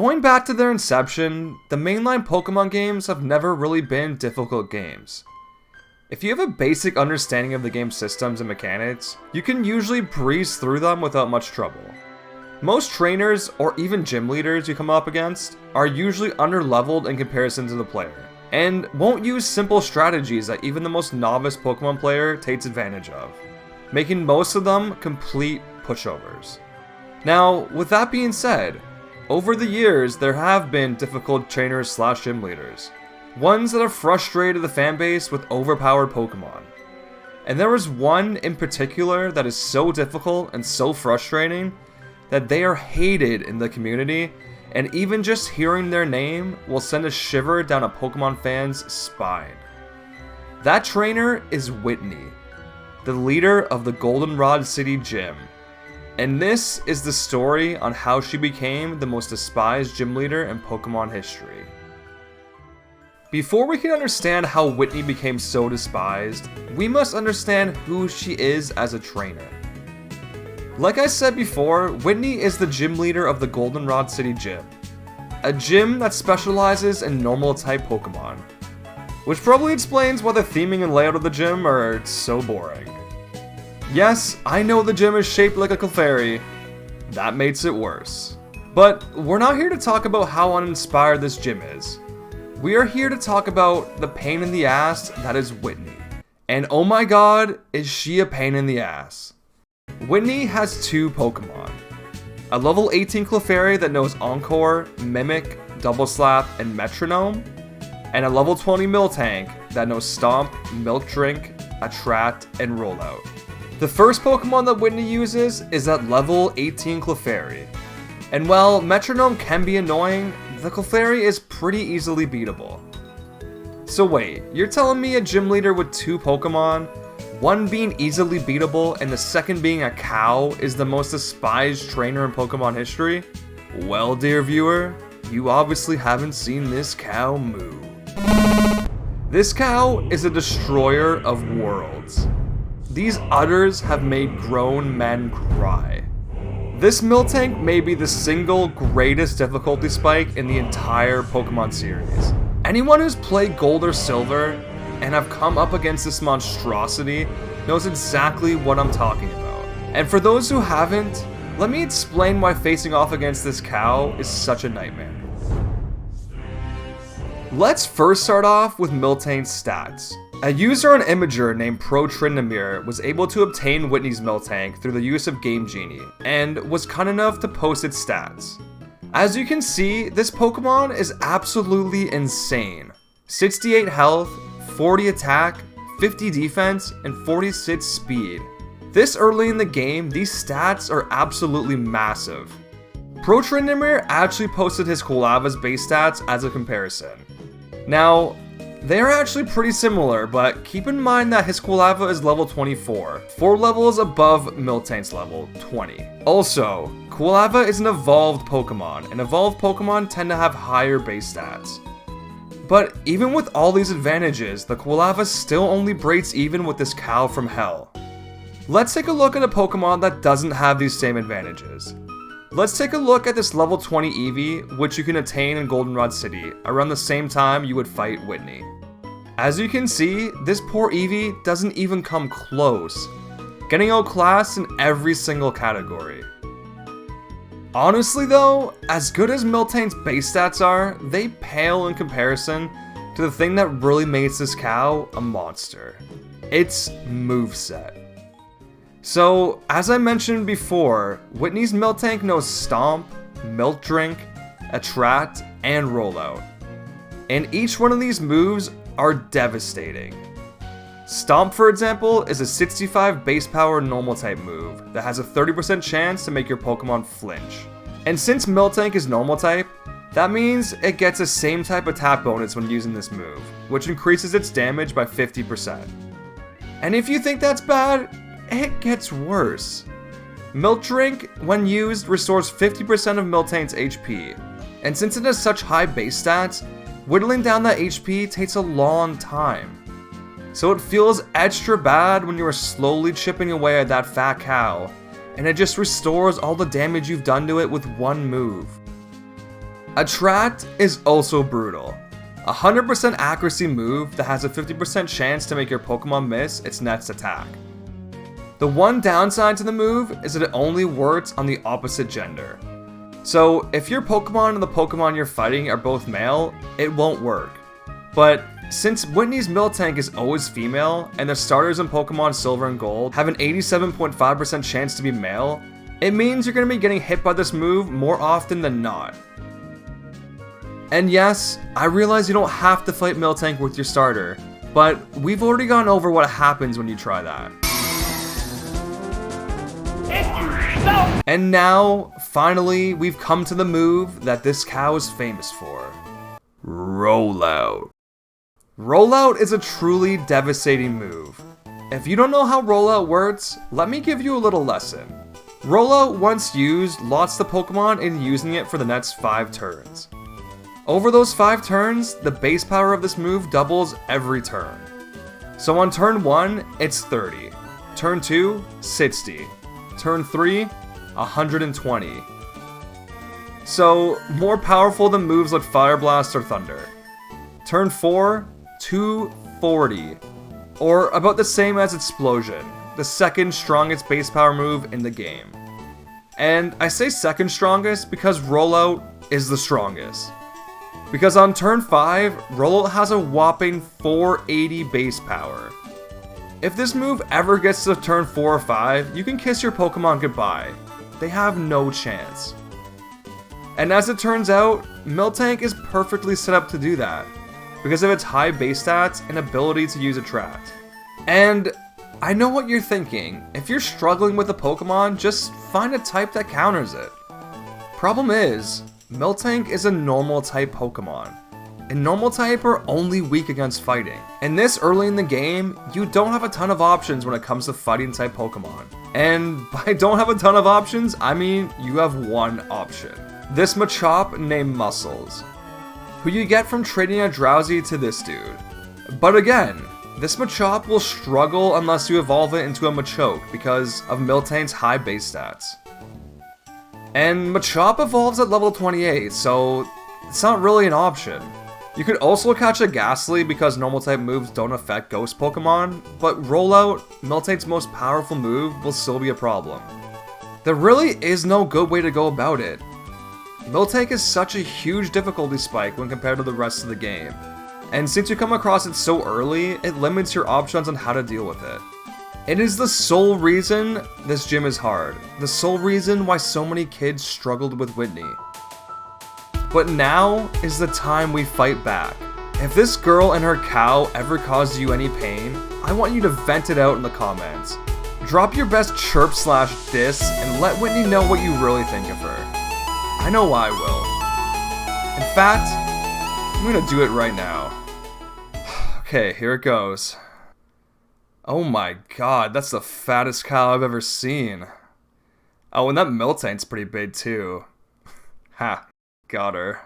Going back to their inception, the mainline Pokemon games have never really been difficult games. If you have a basic understanding of the game's systems and mechanics, you can usually breeze through them without much trouble. Most trainers, or even gym leaders you come up against, are usually underleveled in comparison to the player, and won't use simple strategies that even the most novice Pokemon player takes advantage of, making most of them complete pushovers. Now, with that being said, over the years there have been difficult trainers / gym leaders, ones that have frustrated the fanbase with overpowered Pokemon. And there is one in particular that is so difficult and so frustrating that they are hated in the community, and even just hearing their name will send a shiver down a Pokemon fan's spine. That trainer is Whitney, the leader of the Goldenrod City gym. And this is the story on how she became the most despised gym leader in Pokemon history. Before we can understand how Whitney became so despised, we must understand who she is as a trainer. Like I said before, Whitney is the gym leader of the Goldenrod City gym, a gym that specializes in normal type Pokemon, which probably explains why the theming and layout of the gym are so boring. Yes, I know the gym is shaped like a Clefairy. That makes it worse. But we're not here to talk about how uninspired this gym is. We are here to talk about the pain in the ass that is Whitney. And oh my god, is she a pain in the ass. Whitney has two Pokemon. A level 18 Clefairy that knows Encore, Mimic, Double Slap, and Metronome. And a level 20 Miltank that knows Stomp, Milk Drink, Attract, and Rollout. The first Pokemon that Whitney uses is that level 18 Clefairy. And while Metronome can be annoying, the Clefairy is pretty easily beatable. So wait, you're telling me a gym leader with two Pokemon, one being easily beatable and the second being a cow, is the most despised trainer in Pokemon history? Well, dear viewer, you obviously haven't seen this cow moo. This cow is a destroyer of worlds. These udders have made grown men cry. This Miltank may be the single greatest difficulty spike in the entire Pokemon series. Anyone who's played Gold or Silver and have come up against this monstrosity knows exactly what I'm talking about. And for those who haven't, let me explain why facing off against this cow is such a nightmare. Let's first start off with Miltank's stats. A user on Imager named ProTrindamir was able to obtain Whitney's Miltank through the use of Game Genie, and was kind enough to post its stats. As you can see, this Pokemon is absolutely insane. 68 health, 40 attack, 50 defense, and 46 speed. This early in the game, these stats are absolutely massive. ProTrindamir actually posted his Quilava's base stats as a comparison. Now, they are actually pretty similar, but keep in mind that his Quilava is level 24, 4 levels above Miltank's level 20. Also, Quilava is an evolved Pokemon, and evolved Pokemon tend to have higher base stats. But even with all these advantages, the Quilava still only breaks even with this cow from hell. Let's take a look at a Pokemon that doesn't have these same advantages. Let's take a look at this level 20 Eevee, which you can attain in Goldenrod City, around the same time you would fight Whitney. As you can see, this poor Eevee doesn't even come close, getting outclassed in every single category. Honestly though, as good as Miltank's base stats are, they pale in comparison to the thing that really makes this cow a monster. Its moveset. So, as I mentioned before, Whitney's Miltank knows Stomp, Milk Drink, Attract, and Rollout. And each one of these moves are devastating. Stomp, for example, is a 65 base power normal type move that has a 30% chance to make your Pokemon flinch. And since Miltank is normal type, that means it gets the same type attack bonus when using this move, which increases its damage by 50%. And if you think that's bad, it gets worse. Milk Drink, when used, restores 50% of Miltank's HP, and since it has such high base stats, whittling down that HP takes a long time. So it feels extra bad when you are slowly chipping away at that fat cow, and it just restores all the damage you've done to it with one move. Attract is also brutal. A 100% accuracy move that has a 50% chance to make your Pokemon miss its next attack. The one downside to the move is that it only works on the opposite gender. So if your Pokemon and the Pokemon you're fighting are both male, it won't work. But since Whitney's Miltank is always female, and the starters in Pokemon Silver and Gold have an 87.5% chance to be male, it means you're going to be getting hit by this move more often than not. And yes, I realize you don't have to fight Miltank with your starter, but we've already gone over what happens when you try that. And now, finally, we've come to the move that this cow is famous for. Rollout. Rollout is a truly devastating move. If you don't know how Rollout works, let me give you a little lesson. Rollout, once used, lots the Pokemon in using it for the next 5 turns. Over those 5 turns, the base power of this move doubles every turn. So on turn 1, it's 30. Turn 2, 60. Turn 3, 120. So, more powerful than moves like Fire Blast or Thunder. Turn 4, 240. Or about the same as Explosion, the second strongest base power move in the game. And I say second strongest because Rollout is the strongest. Because on turn 5, Rollout has a whopping 480 base power. If this move ever gets to turn 4 or 5, you can kiss your Pokemon goodbye. They have no chance. And as it turns out, Miltank is perfectly set up to do that, because of its high base stats and ability to use Attract. And I know what you're thinking, if you're struggling with a Pokemon, just find a type that counters it. Problem is, Miltank is a normal type Pokemon, and normal type are only weak against fighting. And this early in the game, you don't have a ton of options when it comes to fighting type Pokemon. And by don't have a ton of options, I mean you have one option. This Machop named Muscles, who you get from trading a Drowsy to this dude. But again, this Machop will struggle unless you evolve it into a Machoke because of Miltank's high base stats. And Machop evolves at level 28, so it's not really an option. You could also catch a Ghastly because normal type moves don't affect ghost Pokemon, but Rollout, Miltank's most powerful move, will still be a problem. There really is no good way to go about it. Miltank is such a huge difficulty spike when compared to the rest of the game, and since you come across it so early, it limits your options on how to deal with it. It is the sole reason this gym is hard, the sole reason why so many kids struggled with Whitney. But now is the time we fight back. If this girl and her cow ever caused you any pain, I want you to vent it out in the comments. Drop your best chirp / diss and let Whitney know what you really think of her. I know I will. In fact, I'm gonna do it right now. Okay, here it goes. Oh my god, that's the fattest cow I've ever seen. Oh, and that Miltank's pretty big too. Ha, got her.